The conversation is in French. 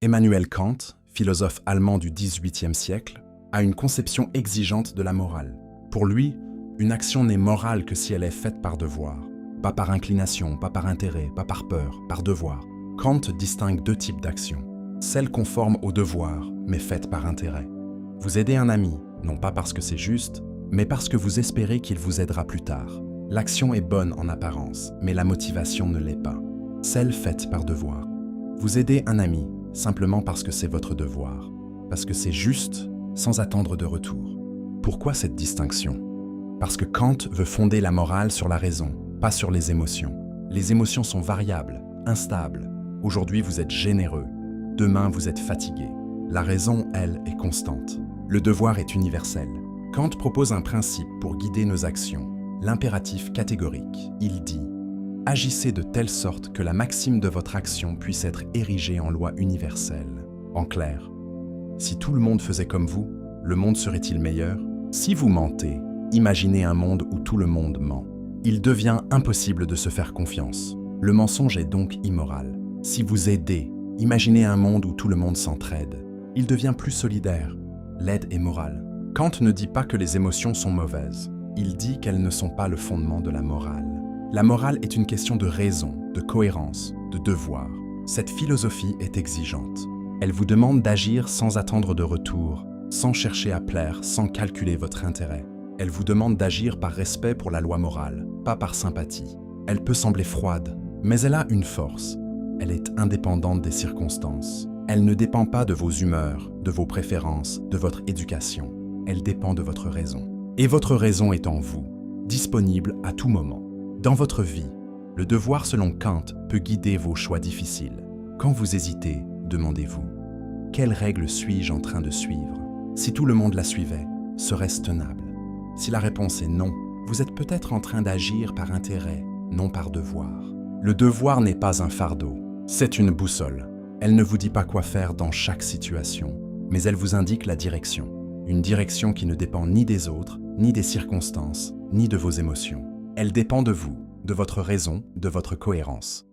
Emmanuel Kant, philosophe allemand du XVIIIe siècle, a une conception exigeante de la morale. Pour lui, une action n'est morale que si elle est faite par devoir. Pas par inclination, pas par intérêt, pas par peur, par devoir. Kant distingue deux types d'actions. Celles conformes au devoir, mais faites par intérêt. Vous aidez un ami, non pas parce que c'est juste, mais parce que vous espérez qu'il vous aidera plus tard. L'action est bonne en apparence, mais la motivation ne l'est pas. Celle faite par devoir. Vous aidez un ami, simplement parce que c'est votre devoir, parce que c'est juste, sans attendre de retour. Pourquoi cette distinction? Parce que Kant veut fonder la morale sur la raison, pas sur les émotions. Les émotions sont variables, instables. Aujourd'hui, vous êtes généreux. Demain, vous êtes fatigué. La raison, elle, est constante. Le devoir est universel. Kant propose un principe pour guider nos actions, l'impératif catégorique. Il dit « Agissez de telle sorte que la maxime de votre action puisse être érigée en loi universelle. » En clair, si tout le monde faisait comme vous, le monde serait-il meilleur? Si vous mentez, imaginez un monde où tout le monde ment. Il devient impossible de se faire confiance. Le mensonge est donc immoral. Si vous aidez, imaginez un monde où tout le monde s'entraide. Il devient plus solidaire. L'aide est morale. Kant ne dit pas que les émotions sont mauvaises. Il dit qu'elles ne sont pas le fondement de la morale. La morale est une question de raison, de cohérence, de devoir. Cette philosophie est exigeante. Elle vous demande d'agir sans attendre de retour, sans chercher à plaire, sans calculer votre intérêt. Elle vous demande d'agir par respect pour la loi morale, pas par sympathie. Elle peut sembler froide, mais elle a une force. Elle est indépendante des circonstances. Elle ne dépend pas de vos humeurs, de vos préférences, de votre éducation. Elle dépend de votre raison. Et votre raison est en vous, disponible à tout moment. Dans votre vie, le devoir selon Kant peut guider vos choix difficiles. Quand vous hésitez, demandez-vous « Quelle règle suis-je en train de suivre ?» Si tout le monde la suivait, serait-ce tenable? Si la réponse est non, vous êtes peut-être en train d'agir par intérêt, non par devoir. Le devoir n'est pas un fardeau, c'est une boussole. Elle ne vous dit pas quoi faire dans chaque situation, mais elle vous indique la direction. Une direction qui ne dépend ni des autres, ni des circonstances, ni de vos émotions. Elle dépend de vous, de votre raison, de votre cohérence.